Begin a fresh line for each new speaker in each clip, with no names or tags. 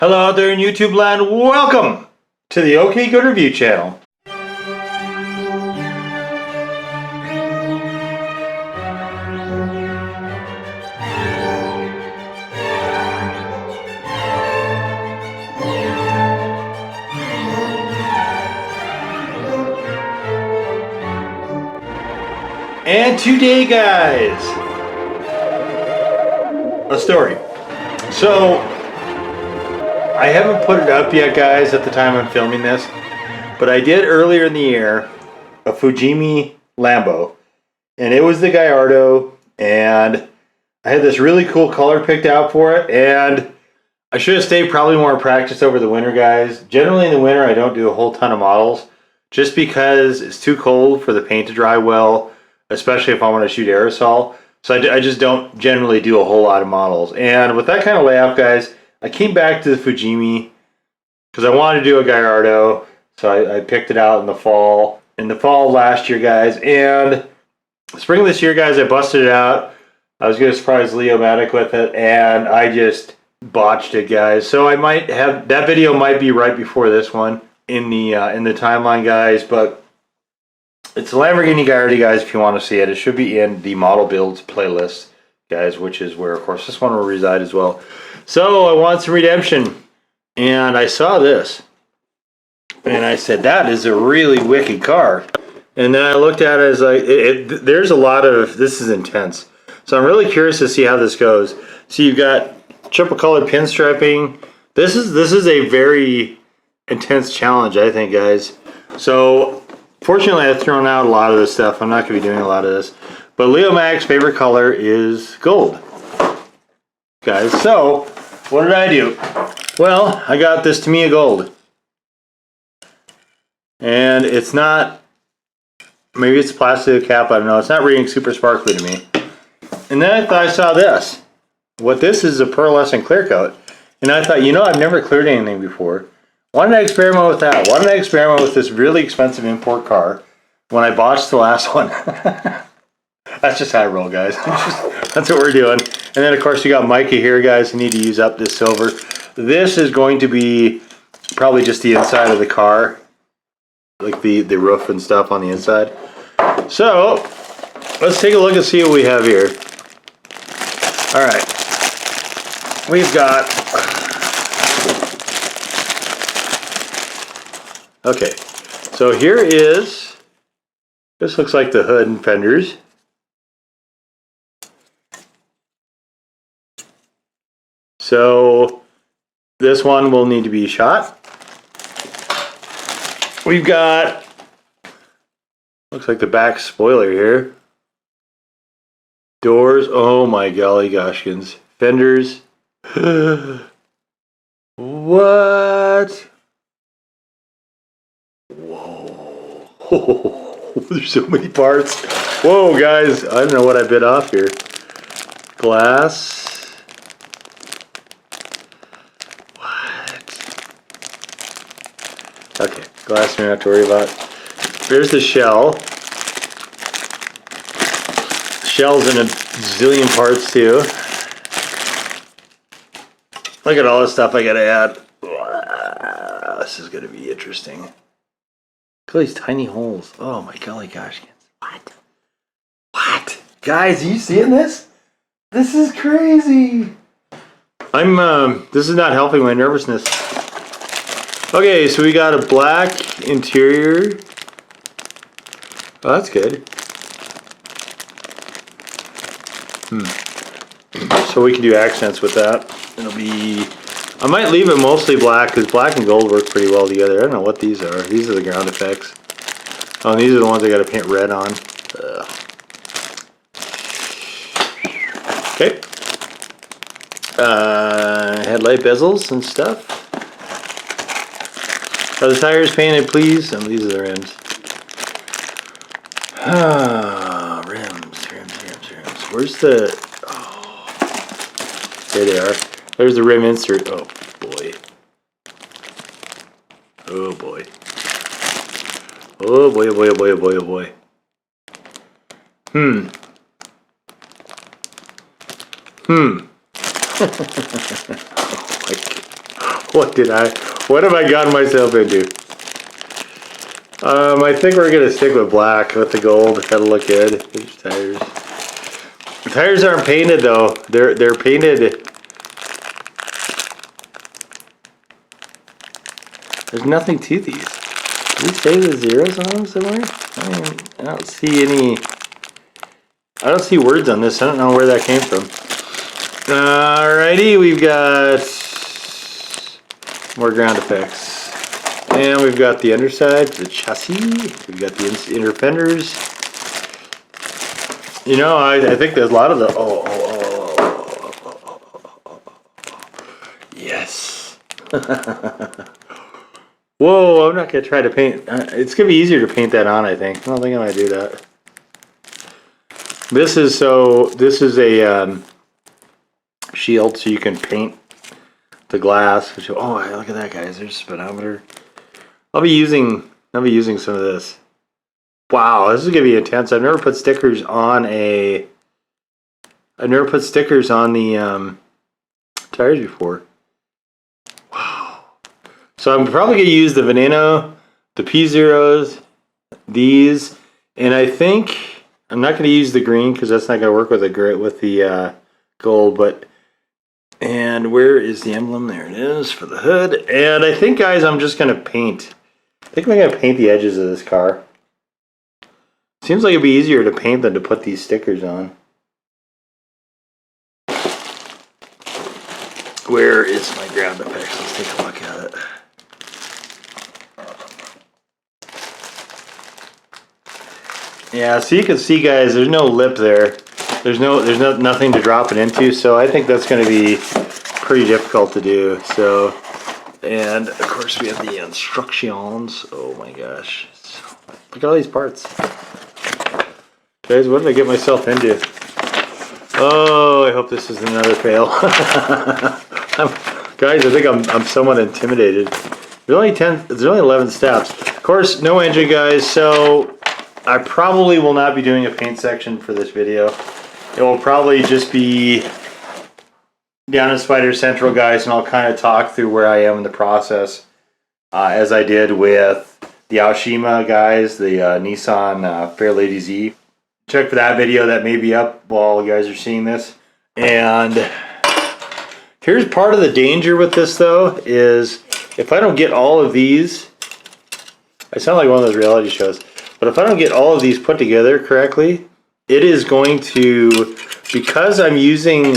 Hello out there in YouTube land, welcome to the OKGoodReview channel. And today guys, a story. So I haven't put it up yet guys at the time I'm filming this, but I did earlier in the year a Fujimi Lambo, and it was the Gallardo, and I had this really cool color picked out for it, and I should have stayed probably more practice over the winter guys. Generally in the winter I don't do a whole ton of models just because it's too cold for the paint to dry well, especially if I want to shoot aerosol. So I just don't generally do a whole lot of models. And with that kind of layout guys, I came back to the Fujimi because I wanted to do a Gallardo, so I picked it out in the fall of last year guys, and spring of this year guys I busted it out. I was going to surprise Leo Matic with it, and I just botched it guys. So I might have, that video might be right before this one in the timeline guys, but it's a Lamborghini Gallardo guys. If you want to see it, it should be in the model builds playlist guys, which is where of course this one will reside as well. So I want some redemption, and I saw this, and I said, that is a really wicked car. And then I looked at it as like, there's a lot of, this is intense. So I'm really curious to see how this goes. So you've got triple colored pinstriping. This is a very intense challenge, I think, guys. So fortunately, I've thrown out a lot of this stuff. I'm not going to be doing a lot of this. But Leo Mac's favorite color is gold, guys. So what did I do? Well, I got this Tamiya Gold. And it's not, maybe it's plastic cap, I don't know. It's not reading super sparkly to me. And then I thought I saw this. What this is a pearlescent clear coat. And I thought, you know, I've never cleared anything before. Why didn't I experiment with that? Why didn't I experiment with this really expensive import car when I botched the last one? That's just how I roll, guys. That's what we're doing. And then, of course, you got mica here, guys. You need to use up this silver. This is going to be probably just the inside of the car, like the roof and stuff on the inside. So let's take a look and see what we have here. All right. We've got... Okay. So here is... This looks like the hood and fenders. So this one will need to be shot. We've got, looks like the back spoiler here. Doors, oh my golly goshkins. Fenders. What? Whoa. There's so many parts. Whoa guys, I don't know what I bit off here. Glass. Okay, glass we don't have to worry about. There's the shell. The shell's in a zillion parts too. Look at all this stuff I gotta add. Wow, this is gonna be interesting. Look at these tiny holes. Oh my golly gosh. What? What? Guys, are you seeing this? This is crazy. This is not helping my nervousness. Okay, so we got a black interior. Oh, that's good. So we can do accents with that. It'll be... I might leave it mostly black because black and gold work pretty well together. I don't know what these are. These are the ground effects. Oh, and these are the ones I got to paint red on. Okay. Headlight bezels and stuff. Are the tires painted, please? And these are the rims. Rims. Where's the... Oh. There they are. There's the rim insert. Oh, boy. Oh, boy. Oh, boy, oh, boy, oh, boy, oh, boy, oh, boy. Oh, my God. What have I gotten myself into? I think we're gonna stick with black with the gold. That'll look good. There's tires. The tires aren't painted though. They're painted. There's nothing to these. Did we say the zeros on them somewhere? I don't see any. I don't see words on this. I don't know where that came from. Alrighty, we've got more ground effects. And we've got the underside, the chassis. We've got the inner fenders. You know, I think there's a lot of the... Yes. Whoa, I'm not going to try to paint... it's going to be easier to paint that on, I think. I don't think I'm going to do that. This is a shield so you can paint the glass. Which, oh, look at that, guys. There's a speedometer. I'll be using some of this. Wow, this is gonna be intense. I've never put stickers on the tires before. Wow. So I'm probably gonna use the Veneno, the P0s, these, and I think I'm not gonna use the green because that's not gonna work with the gold. But and where is the emblem? There it is for the hood. And I think, guys, I'm just gonna paint. I think I'm going to paint the edges of this car. Seems like it'd be easier to paint than to put these stickers on. Where is my ground effects? Let's take a look at it. Yeah, so you can see, guys, there's no lip there. There's nothing to drop it into, so I think that's going to be pretty difficult to do. So. And of course we have the instructions. Oh my gosh. Look at all these parts. Guys, what did I get myself into? Oh, I hope this is another fail. Guys, I think I'm somewhat intimidated. There's only 11 steps. Of course, no engine, guys, so I probably will not be doing a paint section for this video. It will probably just be down in Spider Central, guys, and I'll kind of talk through where I am in the process, as I did with the Aoshima, guys, the Nissan Fairlady Z. Check for that video. That may be up while you guys are seeing this. And here's part of the danger with this, though, is if I don't get all of these, I sound like one of those reality shows, but if I don't get all of these put together correctly, it is going to, because I'm using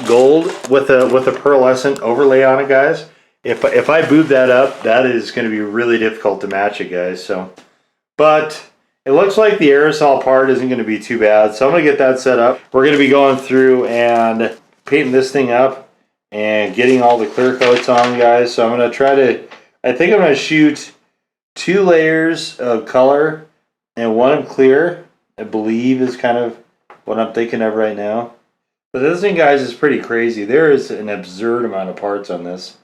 gold with a pearlescent overlay on it, guys. If I boob that up, that is going to be really difficult to match it, guys. So, but it looks like the aerosol part isn't going to be too bad. So I'm going to get that set up. We're going to be going through and painting this thing up and getting all the clear coats on, guys. So I'm going to try to, I think I'm going to shoot 2 layers of color and 1 clear, I believe is kind of what I'm thinking of right now. But this thing, guys, is pretty crazy. There is an absurd amount of parts on this.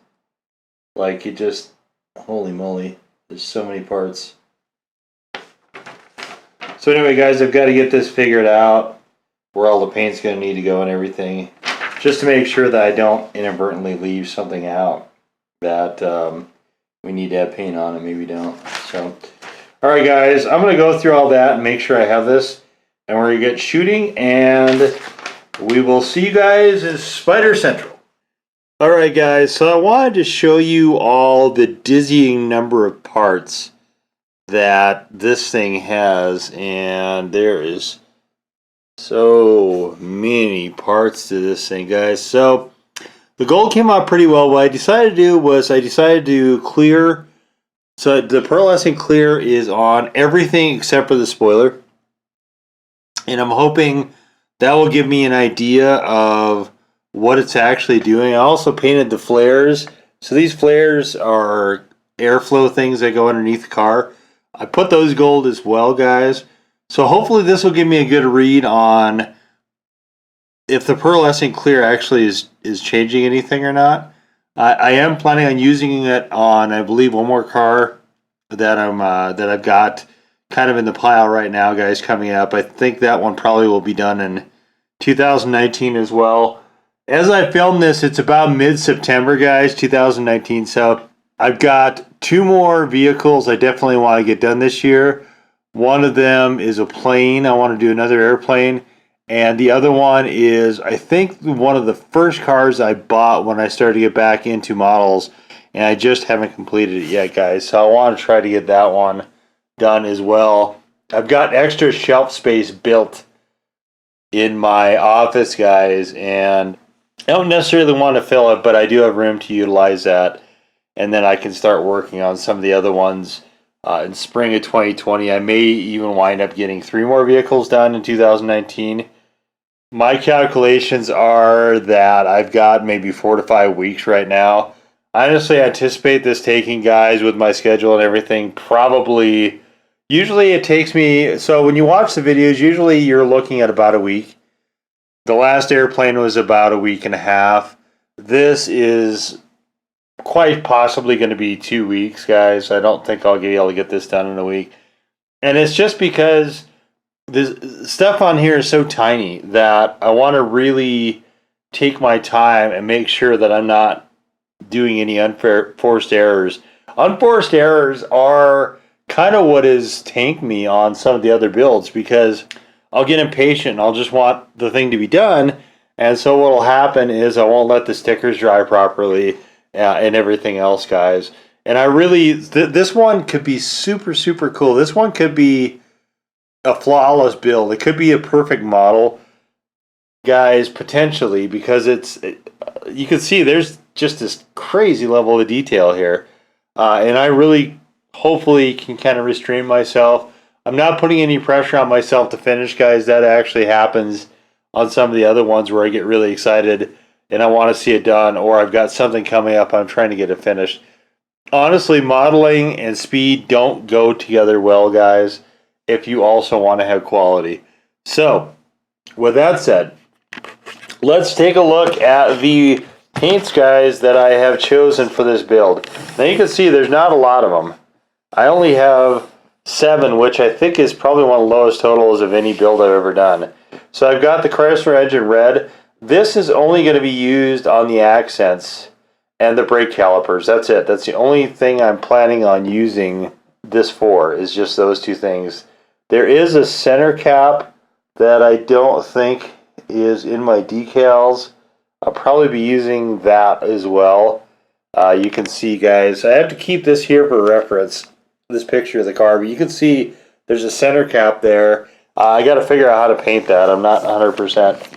Like, it just, holy moly, there's so many parts. So anyway, guys, I've got to get this figured out, where all the paint's going to need to go and everything, just to make sure that I don't inadvertently leave something out that we need to have paint on and maybe don't. So, alright, guys, I'm going to go through all that and make sure I have this, and we're going to get shooting, and we will see you guys in Spider Central. Alright, guys, so I wanted to show you all the dizzying number of parts that this thing has, and there is so many parts to this thing, guys. So the gold came out pretty well. What I decided to do was I decided to clear, so the pearlescent clear is on everything except for the spoiler, and I'm hoping that will give me an idea of what it's actually doing. I also painted the flares. So these flares are airflow things that go underneath the car. I put those gold as well, guys. So hopefully this will give me a good read on if the pearlescent clear actually is changing anything or not. I am planning on using it on, I believe, one more car that I've got kind of in the pile right now, guys, coming up. I think that one probably will be done in 2019 as well. as I film this, it's about mid-September, guys, 2019. So I've got 2 more vehicles I definitely want to get done this year. One of them is a plane. I want to do another airplane. And the other one is, I think, one of the first cars I bought when I started to get back into models. And I just haven't completed it yet, guys. So I want to try to get that one done as well. I've got extra shelf space built in my office, guys. And I don't necessarily want to fill it, but I do have room to utilize that. And then I can start working on some of the other ones in spring of 2020. I may even wind up getting 3 more vehicles done in 2019. My calculations are that I've got maybe 4 to 5 weeks right now. I honestly anticipate this taking, guys, with my schedule and everything, probably, usually it takes me, so when you watch the videos, usually you're looking at about a week. The last airplane was about a week and a half. This is quite possibly going to be 2 weeks, guys. I don't think I'll be able to get this done in a week. And it's just because the stuff on here is so tiny that I want to really take my time and make sure that I'm not doing any unforced errors. Unforced errors are kind of what has tanked me on some of the other builds, because I'll get impatient and I'll just want the thing to be done. And so what will happen is I won't let the stickers dry properly and everything else, guys. And I really, this one could be super, super cool. This one could be a flawless build. It could be a perfect model, guys, potentially, because you can see there's just this crazy level of detail here. And I really, hopefully, can kind of restrain myself. I'm not putting any pressure on myself to finish, guys. That actually happens on some of the other ones where I get really excited and I want to see it done, or I've got something coming up, I'm trying to get it finished. Honestly, modeling and speed don't go together well, guys, if you also want to have quality. So, with that said, let's take a look at the paints, guys, that I have chosen for this build. Now you can see there's not a lot of them. I only have 7, which I think is probably one of the lowest totals of any build I've ever done. So I've got the Chrysler engine red. This is only going to be used on the accents and the brake calipers. That's it. That's the only thing I'm planning on using this for, is just those 2 things. There is a center cap that I don't think is in my decals. I'll probably be using that as well. You can see, guys, I have to keep this here for reference, this picture of the car, but you can see there's a center cap there. I got to figure out how to paint that. I'm not 100%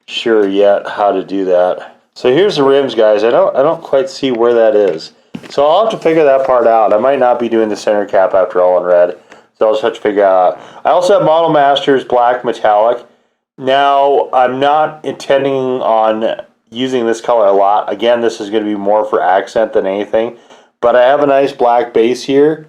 sure yet how to do that. So here's the rims, guys. I don't quite see where that is. So I'll have to figure that part out. I might not be doing the center cap after all in red. So I'll just have to figure out. I also have Model Masters Black Metallic. Now, I'm not intending on using this color a lot. Again, this is going to be more for accent than anything. But I have a nice black base here.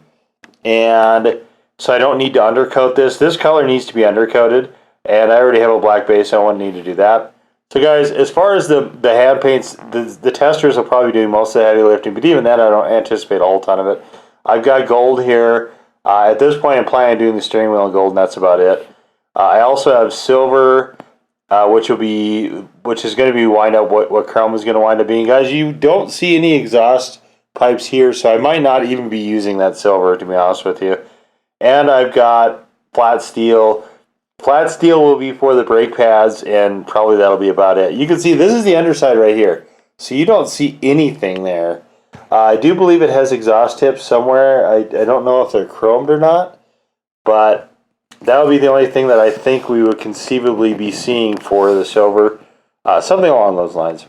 And so I don't need to undercoat this. This color needs to be undercoated. And I already have a black base, so I won't need to do that. So guys, as far as the hand paints, the testers will probably do most of the heavy lifting, but even then I don't anticipate a whole ton of it. I've got gold here. At this point I'm planning on doing the steering wheel in gold, and that's about it. I also have silver, which is going to be wind up what chrome is going to wind up being. Guys, you don't see any exhaust pipes here, so I might not even be using that silver, to be honest with you. And I've got flat steel. Flat steel will be for the brake pads, and probably that'll be about it. You can see this is the underside right here, so you don't see anything there. I do believe it has exhaust tips somewhere. I don't know if they're chromed or not, but that would be the only thing that I think we would conceivably be seeing for the silver. Something along those lines.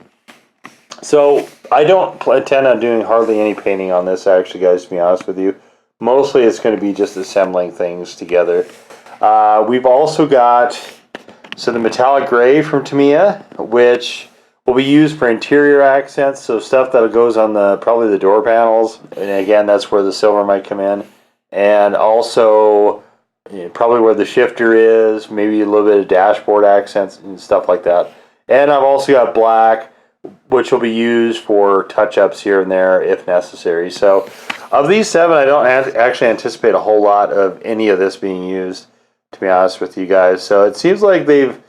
So I don't intend on doing hardly any painting on this, actually, guys, to be honest with you. Mostly it's going to be just assembling things together. We've also got the metallic gray from Tamiya, which will be used for interior accents, so stuff that goes on probably the door panels, and again, that's where the silver might come in, and also probably where the shifter is, maybe a little bit of dashboard accents and stuff like that. And I've also got black, which will be used for touch-ups here and there if necessary. So of these 7, I don't actually anticipate a whole lot of any of this being used, to be honest with you guys. So it seems like they've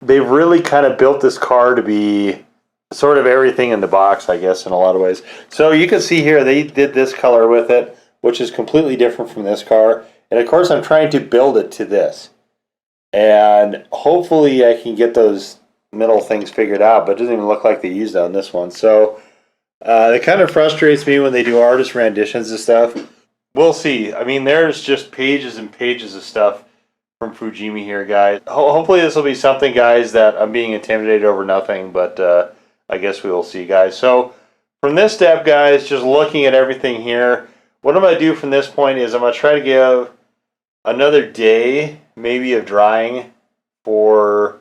they've really kind of built this car to be sort of everything in the box, I guess, in a lot of ways. So you can see here they did this color with it, which is completely different from this car. And of course I'm trying to build it to this. And hopefully I can get those middle things figured out, but it doesn't even look like they used that on this one. So it kind of frustrates me when they do artist renditions and stuff. We'll see. I mean, there's just pages and pages of stuff from Fujimi here, guys. Hopefully this will be something, guys, that I'm being intimidated over nothing, but I guess we will see, guys. So from this step, guys, just looking at everything here, what I'm going to do from this point is I'm going to try to give another day, maybe, of drying for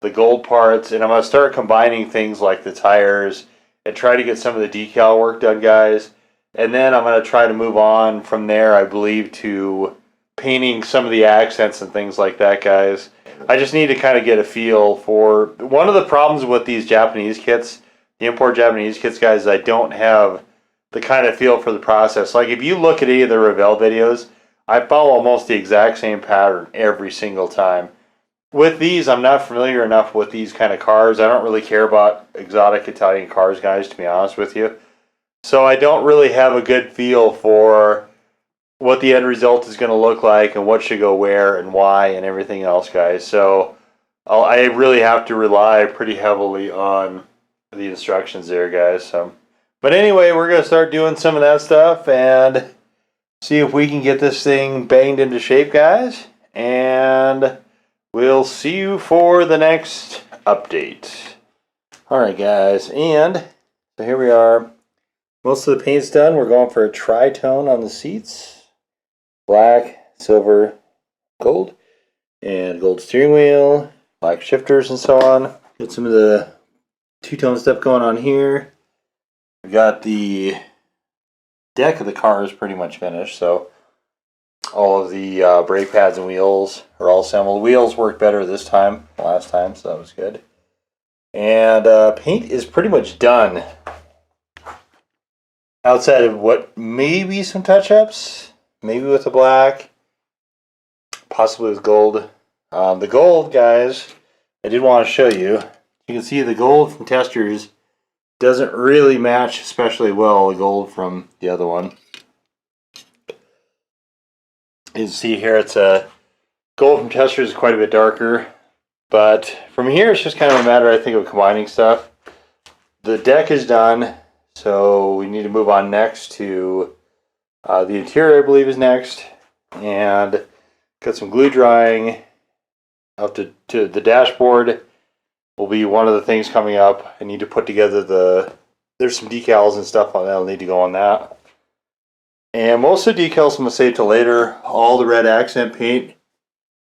the gold parts, and I'm going to start combining things like the tires and try to get some of the decal work done, guys. And then I'm going to try to move on from there, I believe, to painting some of the accents and things like that, guys. I just need to kind of get a feel for... One of the problems with these Japanese kits, the import Japanese kits, guys, is I don't have the kind of feel for the process. Like, if you look at any of the Revell videos, I follow almost the exact same pattern every single time. With these, I'm not familiar enough with these kind of cars. I don't really care about exotic Italian cars, guys, to be honest with you. So I don't really have a good feel for what the end result is going to look like and what should go where and why and everything else, guys. So I really have to rely pretty heavily on the instructions there, guys. But anyway, we're going to start doing some of that stuff and see if we can get this thing banged into shape, guys. And we'll see you for the next update. Alright, guys. And so here we are. Most of the paint's done. We're going for a tri-tone on the seats. Black, silver, gold. And gold steering wheel. Black shifters and so on. Get some of the two-tone stuff going on here. We've got the deck of the car is pretty much finished. So all of the brake pads and wheels are all assembled. Wheels worked better this time than last time, so that was good. And paint is pretty much done. Outside of what, maybe some touch-ups, maybe with the black, possibly with gold. The gold, guys, I did want to show you. You can see the gold from Testers doesn't really match especially well the gold from the other one. You can see here it's a gold from Testers is quite a bit darker, but from here it's just kind of a matter, I think, of combining stuff. The deck is done. So we need to move on next to the interior, I believe, is next. And got some glue drying up to the dashboard will be one of the things coming up. I need to put together there's some decals and stuff on that. I'll need to go on that. And most of the decals I'm going to save till later. All the red accent paint.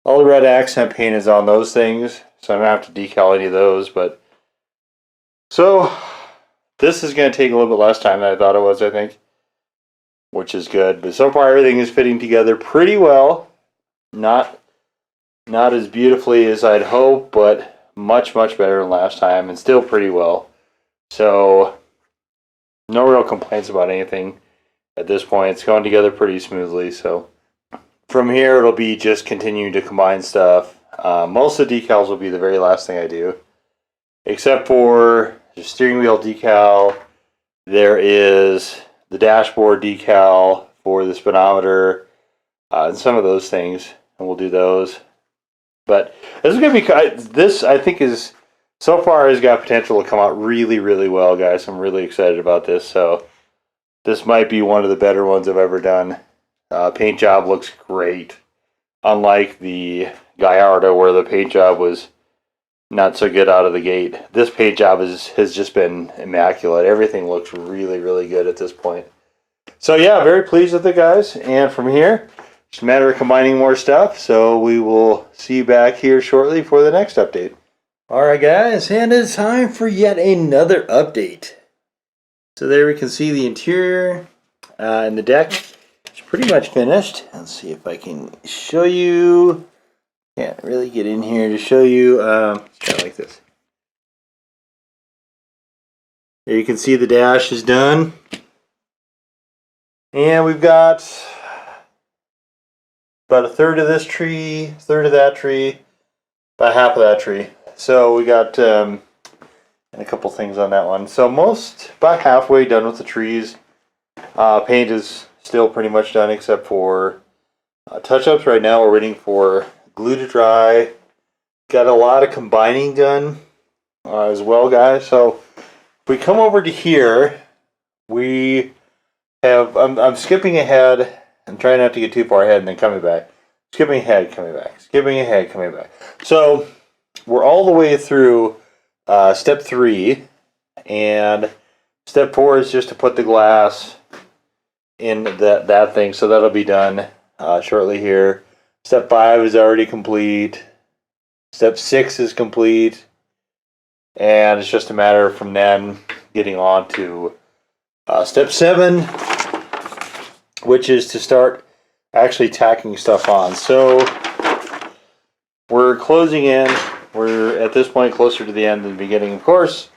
All the red accent paint is on those things. So I don't have to decal any of those. But so this is going to take a little bit less time than I thought it was, I think, which is good. But so far, everything is fitting together pretty well. Not as beautifully as I'd hope, but much, much better than last time, and still pretty well. So no real complaints about anything at this point. It's going together pretty smoothly. So from here, it'll be just continuing to combine stuff. Most of the decals will be the very last thing I do, except for the steering wheel decal. There is the dashboard decal for the speedometer and some of those things, and we'll do those. But this is going to be, this I think is, so far has got potential to come out really, really well, guys. I'm really excited about this. So this might be one of the better ones I've ever done. Paint job looks great. Unlike the Gallardo where the paint job was not so good out of the gate. This paint job has just been immaculate. Everything looks really, really good at this point. So yeah, very pleased with it, guys. And from here, it's a matter of combining more stuff. So we will see you back here shortly for the next update. Alright, guys, and it's time for yet another update. So there we can see the interior and the deck is pretty much finished. Let's see if I can show you. Can't really get in here to show you. It's kind of like this. There you can see the dash is done. And we've got about a third of this tree, a third of that tree, about half of that tree. So we got and a couple things on that one. So about halfway done with the trees. Paint is still pretty much done except for touch-ups. Right now we're waiting for glue to dry. Got a lot of combining done as well, guys. So if we come over to here, we have, I'm skipping ahead. I'm trying not to get too far ahead and then coming back. Skipping ahead, coming back. Skipping ahead, coming back. So we're all the way through step 3, and step 4 is just to put the glass in that thing. So that'll be done shortly here. Step 5 is already complete. Step 6 is complete. And it's just a matter from then getting on to step 7, which is to start actually tacking stuff on. So we're closing in. We're at this point closer to the end than the beginning, of course.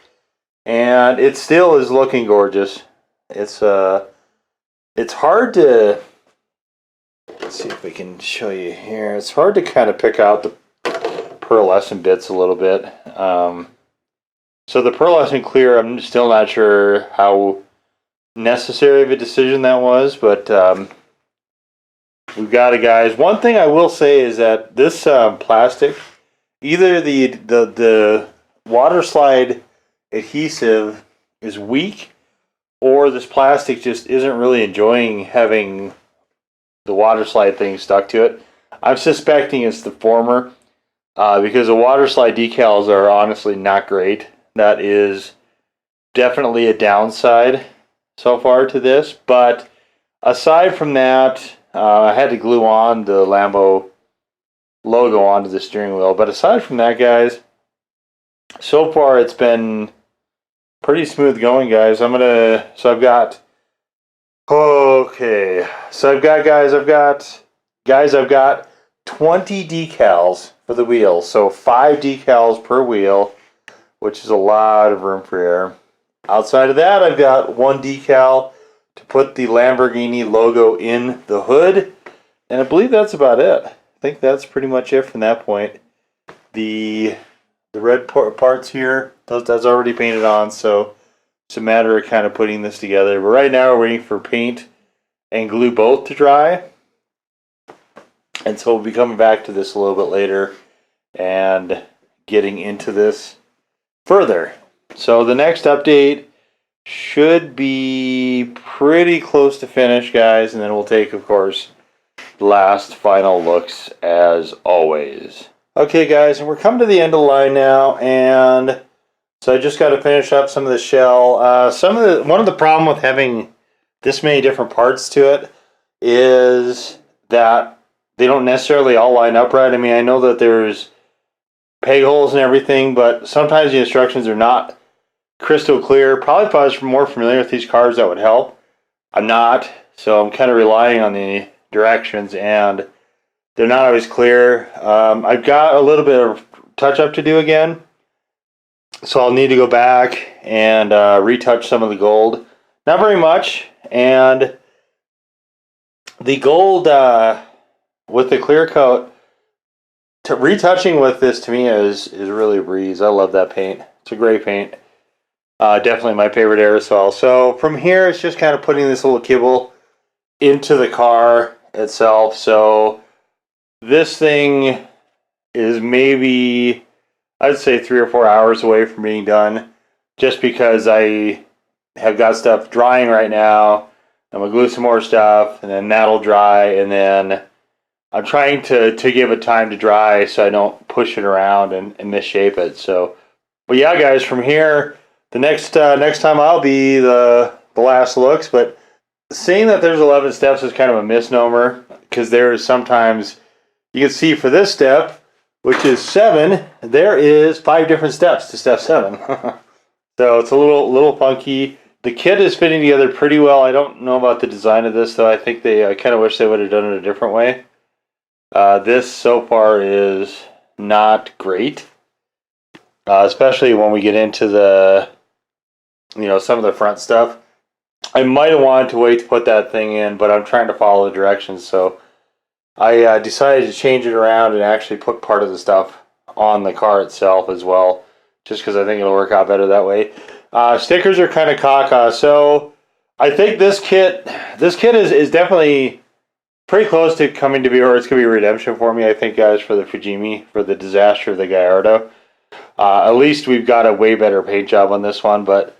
And it still is looking gorgeous. It's hard to, let's see if we can show you here. It's hard to kind of pick out the pearlescent bits a little bit. So the pearlescent clear, I'm still not sure how necessary of a decision that was, but we've got it, guys. One thing I will say is that this plastic, either the water slide adhesive is weak, or this plastic just isn't really enjoying having the water slide thing stuck to it. I'm suspecting it's the former, because the water slide decals are honestly not great. That is definitely a downside so far to this, but aside from that, I had to glue on the Lambo logo onto the steering wheel. But aside from that, guys, so far it's been pretty smooth going, guys. I've got 20 decals for the wheels. So 5 decals per wheel, which is a lot of room for error. Outside of that, I've got 1 decal to put the Lamborghini logo in the hood, and I believe that's about it. I think that's pretty much it from that point. The red parts here, that's already painted on, so it's a matter of kind of putting this together. But right now we're waiting for paint and glue both to dry, and so we'll be coming back to this a little bit later and getting into this further. So the next update should be pretty close to finish, guys, and then we'll take, of course, the last final looks as always. Okay, guys, and we're coming to the end of the line now, and so I just got to finish up some of the shell. One of the problem with having this many different parts to it is that they don't necessarily all line up right. I mean, I know that there's peg holes and everything, but sometimes the instructions are not crystal clear. Probably if I was more familiar with these cars, that would help. I'm not, so I'm kind of relying on the directions, and they're not always clear. I've got a little bit of touch-up to do again, so I'll need to go back and retouch some of the gold. Not very much, and the gold with the clear coat, retouching with this to me is really a breeze. I love that paint. It's a great paint. Definitely my favorite aerosol. So from here, it's just kind of putting this little kibble into the car itself. So this thing is maybe, I'd say 3 or 4 hours away from being done, just because I have got stuff drying right now. I'm gonna glue some more stuff, and then that'll dry, and then I'm trying to give it time to dry so I don't push it around and misshape it. So, but yeah, guys, from here, the next time I'll be the last looks. But saying that there's 11 steps is kind of a misnomer, because there's sometimes, you can see for this step, which is 7, there is 5 different steps to step 7. So it's a little funky. The kit is fitting together pretty well. I don't know about the design of this, though. I think I kind of wish they would have done it a different way. This so far is not great, especially when we get into the, some of the front stuff. I might have wanted to wait to put that thing in, but I'm trying to follow the directions, so I decided to change it around and actually put part of the stuff on the car itself as well, just because I think it'll work out better that way. Stickers are kind of caca, so I think this kit is definitely pretty close to coming to be, or it's going to be a redemption for me, I think, guys, for the Fujimi, for the disaster of the Gallardo. At least we've got a way better paint job on this one, but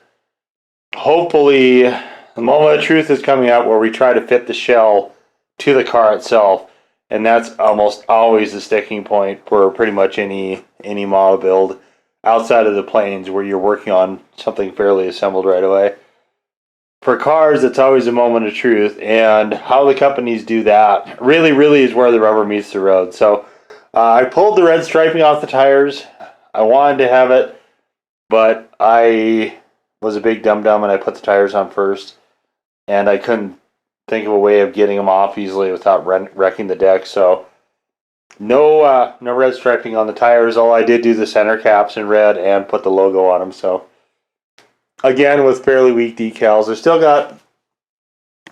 hopefully the moment of truth is coming out where we try to fit the shell to the car itself, and that's almost always the sticking point for pretty much any model build outside of the planes where you're working on something fairly assembled right away. For cars, it's always a moment of truth, and how the companies do that really is where the rubber meets the road. So I pulled the red striping off the tires. I wanted to have it, but I was a big dum-dum and I put the tires on first, and I couldn't think of a way of getting them off easily without wrecking the deck. So no red striping on the tires. All I did do the center caps in red and put the logo on them. So again, with fairly weak decals, I still got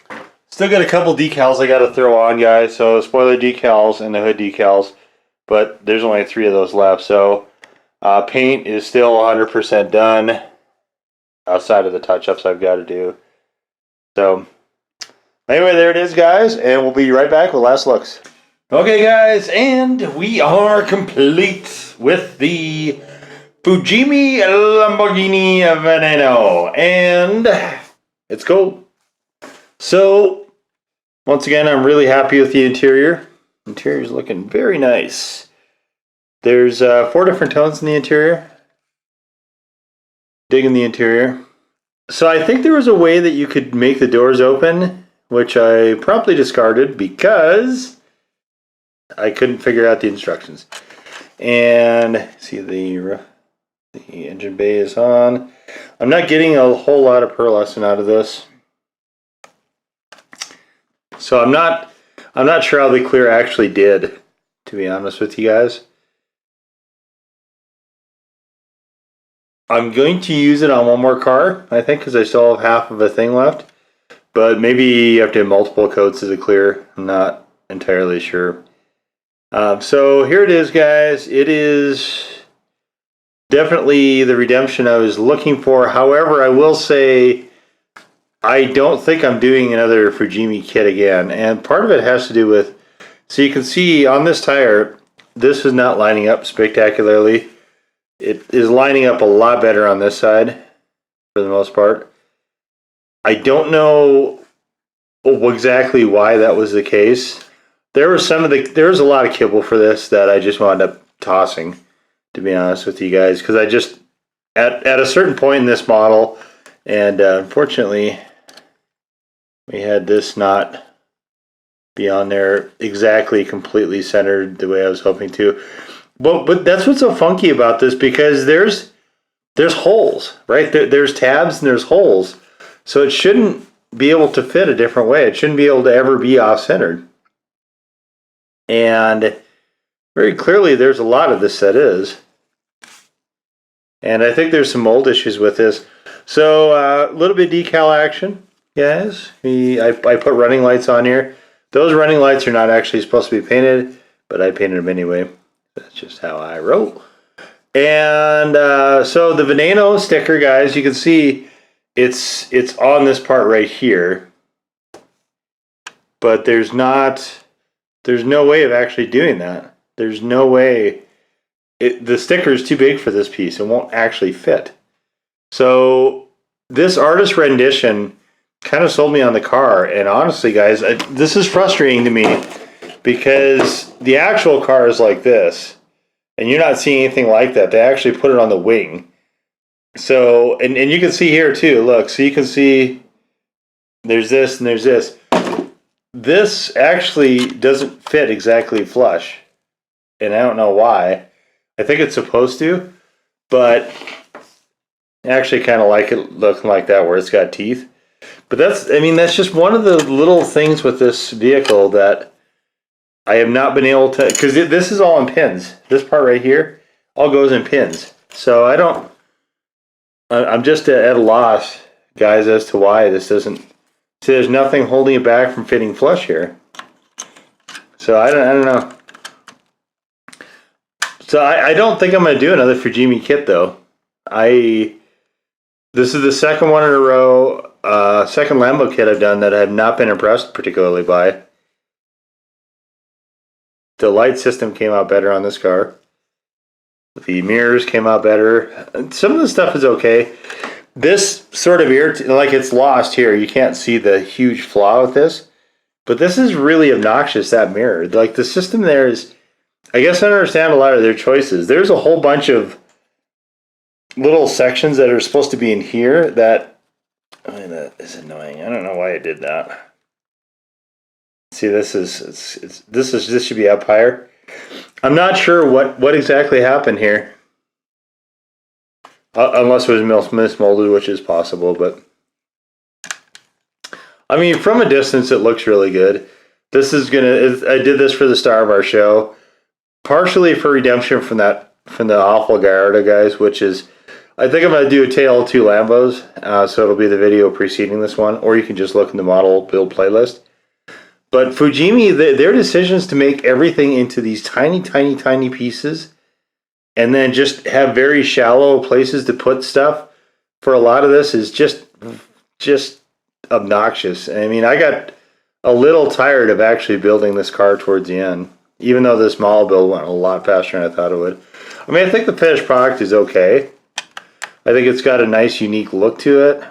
a couple decals I got to throw on, guys. So spoiler decals and the hood decals, but there's only 3 of those left. So paint is still 100% done outside of the touch-ups I've got to do. So anyway, there it is, guys, and we'll be right back with last looks. Okay, guys, and we are complete with the Fujimi Lamborghini Veneno, and it's cool. So once again, I'm really happy with the interior. Interior is looking very nice. There's 4 different tones in the interior. Digging the interior. So I think there was a way that you could make the doors open, which I promptly discarded because I couldn't figure out the instructions. And see, the engine bay is on. I'm not getting a whole lot of pearlescent out of this, so I'm not sure how the clear actually did, to be honest with you guys. I'm going to use it on one more car, I think, because I still have half of a thing left. But maybe you have to have multiple coats of the clear. I'm not entirely sure. So here it is, guys. It is definitely the redemption I was looking for. However, I will say I don't think I'm doing another Fujimi kit again. And part of it has to do with, so you can see on this tire, this is not lining up spectacularly. It is lining up a lot better on this side for the most part. I don't know exactly why that was the case. There was a lot of kibble for this that I just wound up tossing, to be honest with you guys, because I just at a certain point in this model, and unfortunately we had this not be on there exactly completely centered the way I was hoping to. But that's what's so funky about this, because there's holes, right? There's tabs and there's holes, so it shouldn't be able to fit a different way. It shouldn't be able to ever be off-centered. And very clearly there's a lot of this that is. And I think there's some mold issues with this. So a little bit of decal action, guys. I put running lights on here. Those running lights are not actually supposed to be painted, but I painted them anyway. That's just how I roll. And so the Veneno sticker, guys, you can see it's on this part right here. But there's no way of actually doing that. There's no way. The sticker is too big for this piece. It won't actually fit. So this artist rendition kind of sold me on the car. And honestly, guys, this is frustrating to me because the actual car is like this. And you're not seeing anything like that. They actually put it on the wing. So, and you can see here too. Look, so you can see there's this and there's this. This actually doesn't fit exactly flush, and I don't know why. I think it's supposed to, but I actually kind of like it looking like that where it's got teeth. But that's just one of the little things with this vehicle that I have not been able to, because this is all in pins. This part right here all goes in pins. So I'm just at a loss, guys, as to why this doesn't. See, there's nothing holding it back from fitting flush here. So I don't know. So I don't think I'm going to do another Fujimi kit though. This is the second one in a row, second Lambo kit I've done that I have not been impressed particularly by. The light system came out better on this car. The mirrors came out better. Some of the stuff is okay. This sort of like it's lost here. You can't see the huge flaw with this. But this is really obnoxious, that mirror. Like the system there is, I guess I don't understand a lot of their choices. There's a whole bunch of little sections that are supposed to be in here that, that is annoying. I don't know why I did that. See, this should be up higher. I'm not sure what exactly happened here. Unless it was mismolded, which is possible, but I mean, from a distance, it looks really good. This is I did this for the star of our show, partially for redemption from the awful Gallardo guys, which is, I think I'm going to do a tale of two Lambos, so it'll be the video preceding this one, or you can just look in the model build playlist. But Fujimi, their decisions to make everything into these tiny, tiny, tiny pieces, and then just have very shallow places to put stuff for a lot of this is just obnoxious. I mean, I got a little tired of actually building this car towards the end, even though this model build went a lot faster than I thought it would. I mean, I think the finished product is okay. I think it's got a nice, unique look to it.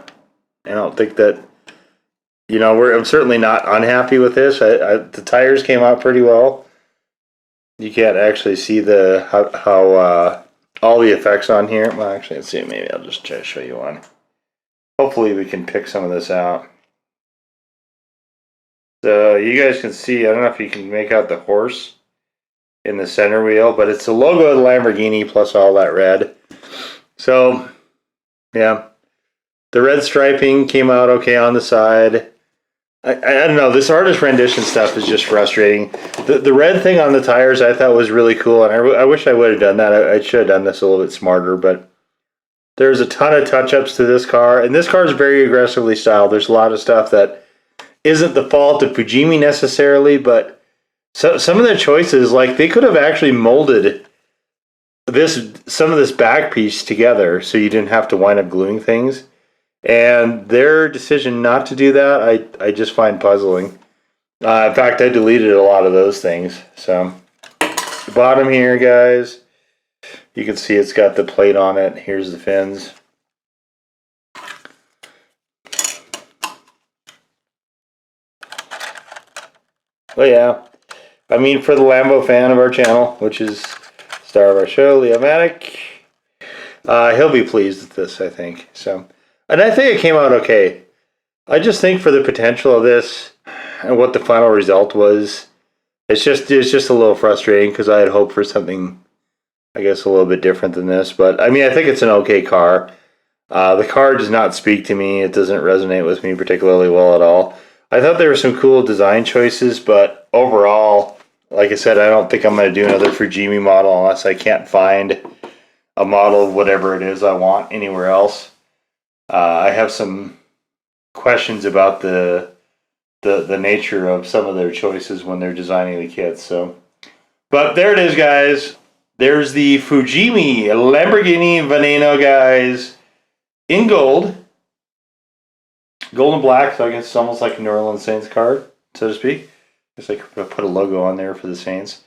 I don't think that, I'm certainly not unhappy with this. The tires came out pretty well. You can't actually see how all the effects on here. Well, actually, let's see. Maybe I'll just try to show you one. Hopefully, we can pick some of this out. So you guys can see. I don't know if you can make out the horse in the center wheel, but it's the logo of the Lamborghini plus all that red. So, yeah, the red striping came out okay on the side. I don't know. This artist rendition stuff is just frustrating. The red thing on the tires I thought was really cool, and I wish I would have done that. I should have done this a little bit smarter, but there's a ton of touch-ups to this car, and this car is very aggressively styled. There's a lot of stuff that isn't the fault of Fujimi necessarily, but some of their choices, like they could have actually molded some of this back piece together so you didn't have to wind up gluing things. And their decision not to do that, I just find puzzling. In fact, I deleted a lot of those things. So, the bottom here, guys, you can see it's got the plate on it. Here's the fins. Oh yeah, I mean, for the Lambo fan of our channel, which is star of our show, Leo Matic, he'll be pleased with this, I think. So. And I think it came out okay. I just think for the potential of this and what the final result was, it's just a little frustrating because I had hoped for something, I guess, a little bit different than this. But I mean, I think it's an okay car. The car does not speak to me. It doesn't resonate with me particularly well at all. I thought there were some cool design choices, but overall, like I said, I don't think I'm going to do another Fujimi model unless I can't find a model of whatever it is I want anywhere else. I have some questions about the nature of some of their choices when they're designing the kits. So, but there it is, guys. There's the Fujimi Lamborghini Veneno, guys, in gold and black. So I guess it's almost like a New Orleans Saints card, so to speak. Just like put a logo on there for the Saints.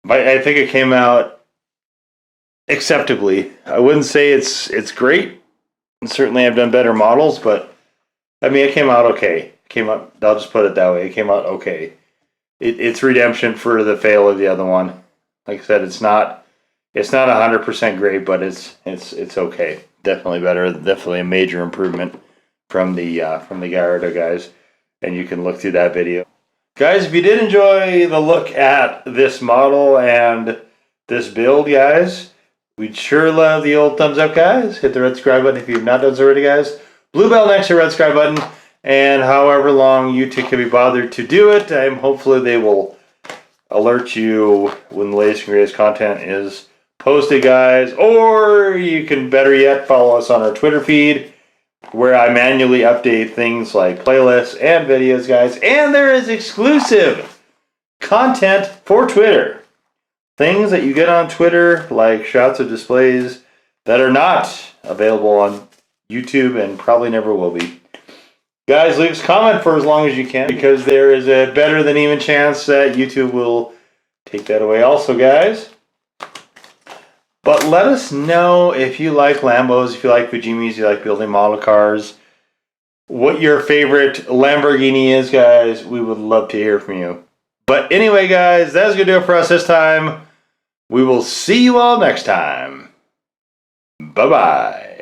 But I think it came out acceptably. I wouldn't say it's great. Certainly I've done better models, but I mean, it came out okay. I'll just put it that way. It came out okay. It's redemption for the fail of the other one. Like I said, it's not 100% great, but it's okay. Definitely better. Definitely a major improvement from the Gallardo guys. And you can look through that video. Guys, if you did enjoy the look at this model and this build, guys, we'd sure love the old thumbs up, guys. Hit the red subscribe button if you've not done so already, guys. Blue bell next to the red subscribe button. And however long YouTube can be bothered to do it, hopefully they will alert you when the latest and greatest content is posted, guys. Or you can, better yet, follow us on our Twitter feed, where I manually update things like playlists and videos, guys. And there is exclusive content for Twitter. things that you get on Twitter, like shots of displays that are not available on YouTube and probably never will be. Guys, leave us a comment for as long as you can, because there is a better than even chance that YouTube will take that away also, guys. But let us know if you like Lambos, if you like Fujimis, you like building model cars, what your favorite Lamborghini is, guys. We would love to hear from you. But anyway, guys, that's going to do it for us this time. We will see you all next time. Bye-bye.